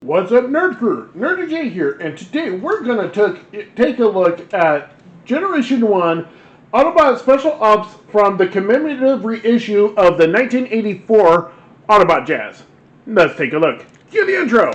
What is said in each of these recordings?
What's up, Nerd Crew? Nurdie J here, and today we're going to take a look at Generation 1 Autobot Special Ops from the commemorative reissue of the 1984 Autobot Jazz. Let's take a look. Cue the intro!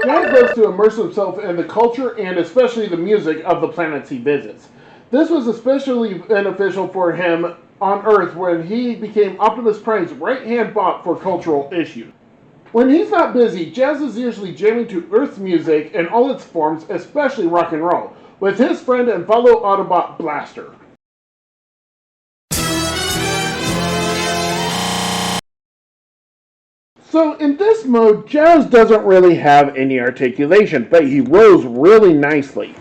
Jazz loves to immerse himself in the culture and especially the music of the planets he visits. This was especially beneficial for him on Earth when he became Optimus Prime's right-hand bot for cultural issues. When he's not busy, Jazz is usually jamming to Earth's music in all its forms, especially rock and roll, with his friend and fellow Autobot Blaster. So in this mode, Jazz doesn't really have any articulation, but he rows really nicely.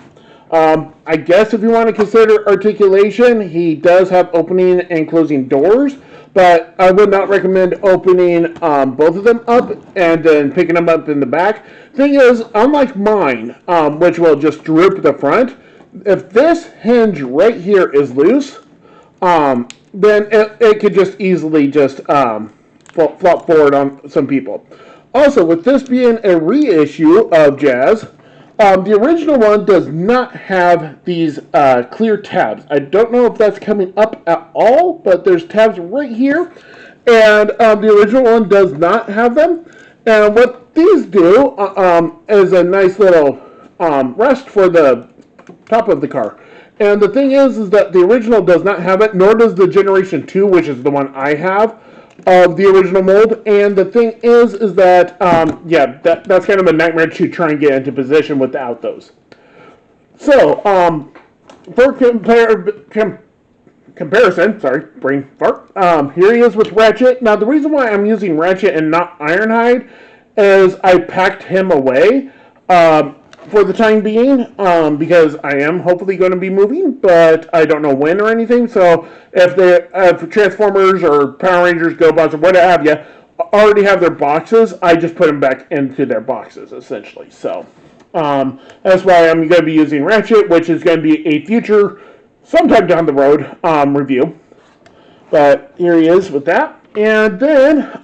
I guess if you want to consider articulation, he does have opening and closing doors, but I would not recommend opening both of them up and then picking them up in the back. Thing is, unlike mine, which will just droop the front, if this hinge right here is loose, then it could just easily just flop forward on some people. Also, with this being a reissue of Jazz, the original one does not have these clear tabs. I don't know if that's coming up at all, but there's tabs right here, and the original one does not have them. And what these do is a nice little rest for the top of the car. And the thing is that the original does not have it, nor does the Generation 2, which is the one I have, of the original mold. And the thing is that, that's kind of a nightmare to try and get into position without those. So, for comparison, sorry, brain fart, here he is with Ratchet. Now, the reason why I'm using Ratchet and not Ironhide is I packed him away, for the time being, because I am hopefully going to be moving, but I don't know when or anything. So if Transformers or Power Rangers, GoBots, or what have you already have their boxes, I just put them back into their boxes, essentially. So that's why I'm going to be using Ratchet, which is going to be a future, sometime down the road, review. But here he is with that. And then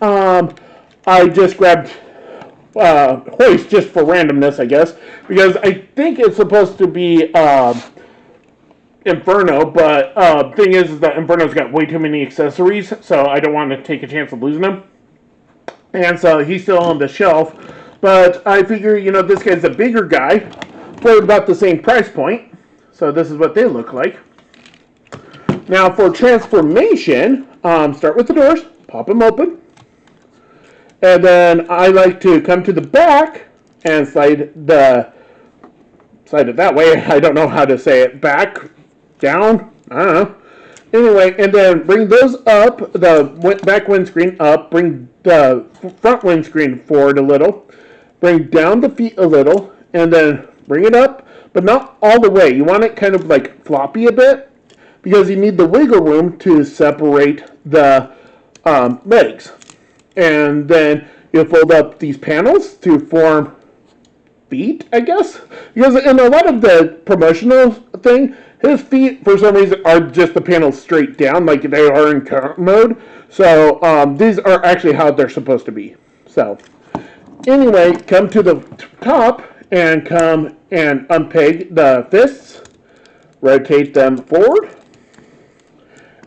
I just grabbed Hoist just for randomness, I guess, because I think it's supposed to be Inferno, but thing is that Inferno's got way too many accessories, so I don't want to take a chance of losing him. And so he's still on the shelf, but I figure, this guy's a bigger guy for about the same price point, so this is what they look like. Now for transformation, start with the doors, pop them open. And then I like to come to the back and slide it that way. I don't know how to say it. Back, down, I don't know. Anyway, and then bring those up, the back windscreen up, bring the front windscreen forward a little, bring down the feet a little, and then bring it up, but not all the way. You want it kind of like floppy a bit, because you need the wiggle room to separate the legs. And then you fold up these panels to form feet, I guess. Because in a lot of the promotional thing, his feet, for some reason, are just the panels straight down, like they are in current mode. So these are actually how they're supposed to be. So anyway, come to the top and come and unpeg the fists. Rotate them forward.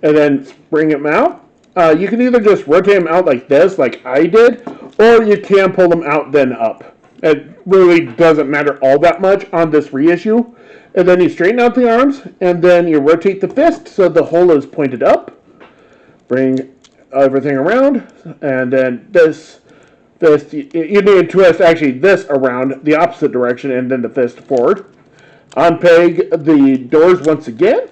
And then bring them out. You can either just rotate them out like this, like I did, or you can pull them out then up. It really doesn't matter all that much on this reissue. And then you straighten out the arms, and then you rotate the fist so the hole is pointed up. Bring everything around, and then this fist, you need to twist actually this around the opposite direction, and then the fist forward. Unpeg the doors once again,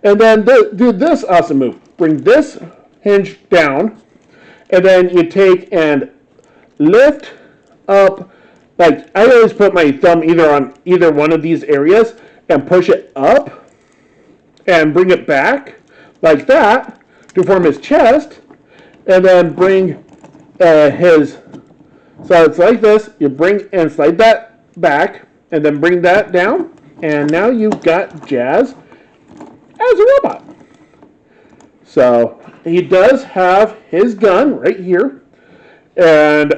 and then do this awesome move. Bring this hinge down, and then you take and lift up, like I always put my thumb either on either one of these areas and push it up and bring it back like that to form his chest, and then bring so it's like this. You bring and slide that back and then bring that down, and now you've got Jazz as a robot. So he does have his gun right here. And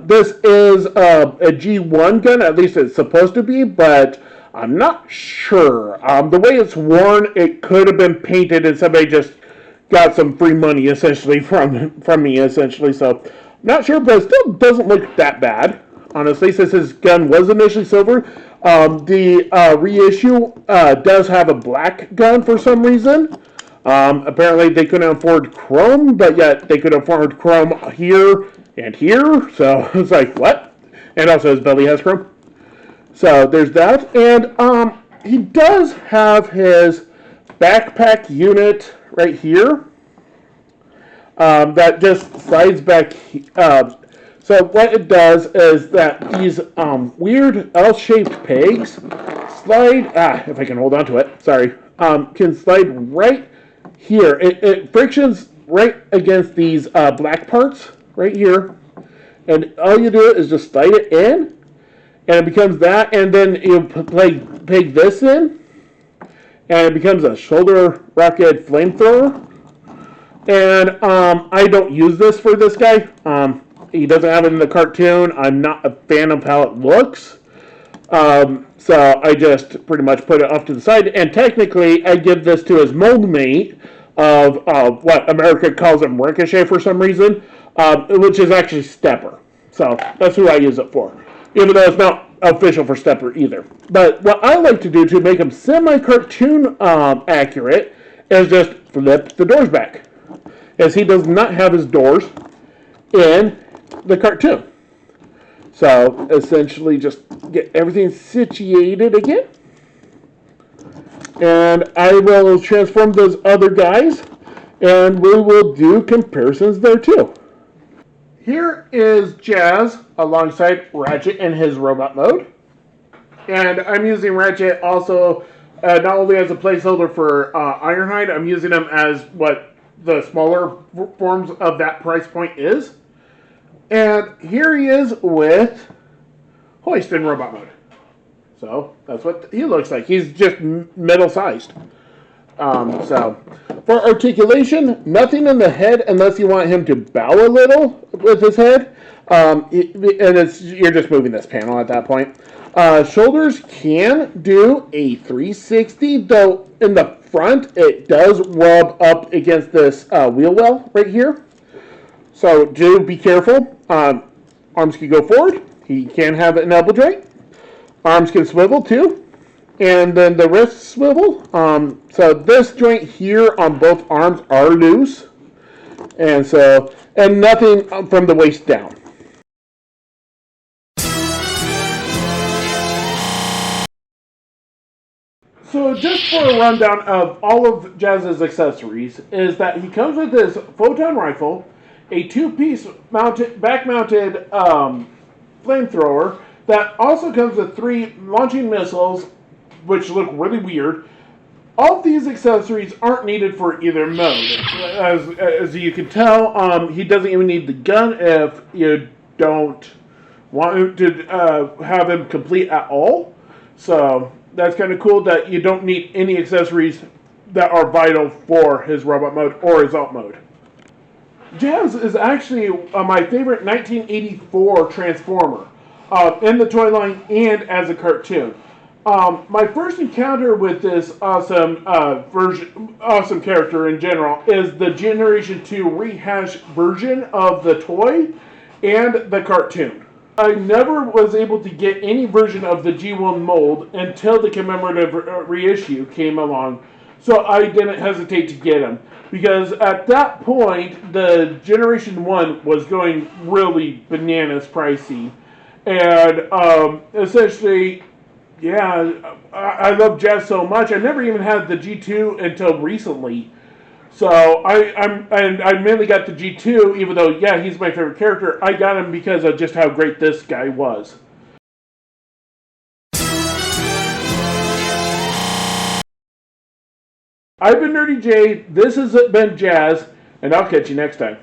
this is a G1 gun, at least it's supposed to be, but I'm not sure. The way it's worn, it could have been painted and somebody just got some free money essentially from me essentially. So I'm not sure, but it still doesn't look that bad, honestly, since his gun was initially silver. The reissue does have a black gun for some reason. Apparently they couldn't afford chrome, but yet they could afford chrome here and here. So it's like, what? And also his belly has chrome. So there's that. And he does have his backpack unit right here. That just slides back. So what it does is that these weird L-shaped pegs slide. If I can hold on to it. Sorry. Can slide right here. It frictions right against these black parts right here, and all you do is just slide it in, and it becomes that, and then you peg this in, and it becomes a shoulder rocket flamethrower. And I don't use this for this guy. He doesn't have it in the cartoon. I'm not a fan of how it looks. So I just pretty much put it off to the side. And technically, I give this to his mold mate of what America calls him Ricochet for some reason, which is actually Stepper. So that's who I use it for, even though it's not official for Stepper either. But what I like to do to make him semi-cartoon accurate is just flip the doors back, as he does not have his doors in the cartoon. So essentially just get everything situated again. And I will transform those other guys, and we will do comparisons there too. Here is Jazz alongside Ratchet in his robot mode. And I'm using Ratchet also not only as a placeholder for Ironhide, I'm using him as what the smaller forms of that price point is. And here he is with Hoist in robot mode. So that's what he looks like. He's just middle-sized. So for articulation, nothing in the head unless you want him to bow a little with his head. And you're just moving this panel at that point. Shoulders can do a 360, though in the front it does rub up against this wheel well right here. So do be careful. Arms can go forward. He can have an elbow joint. Arms can swivel too. And then the wrists swivel. So this joint here on both arms are loose. And nothing from the waist down. So just for a rundown of all of Jazz's accessories is that he comes with his photon rifle, a two-piece back-mounted flamethrower that also comes with 3 launching missiles, which look really weird. All of these accessories aren't needed for either mode. As you can tell, he doesn't even need the gun if you don't want to have him complete at all. So that's kind of cool that you don't need any accessories that are vital for his robot mode or his alt mode. Jazz is actually my favorite 1984 Transformer in the toy line and as a cartoon. My first encounter with this awesome character in general is the Generation 2 rehash version of the toy and the cartoon. I never was able to get any version of the G1 mold until the commemorative reissue came along, so I didn't hesitate to get him. Because at that point, the Generation 1 was going really bananas pricey. And essentially, yeah, I love Jazz so much. I never even had the G2 until recently. So I mainly got the G2, even though, yeah, he's my favorite character. I got him because of just how great this guy was. I've been Nurdie J, this has been Jazz, and I'll catch you next time.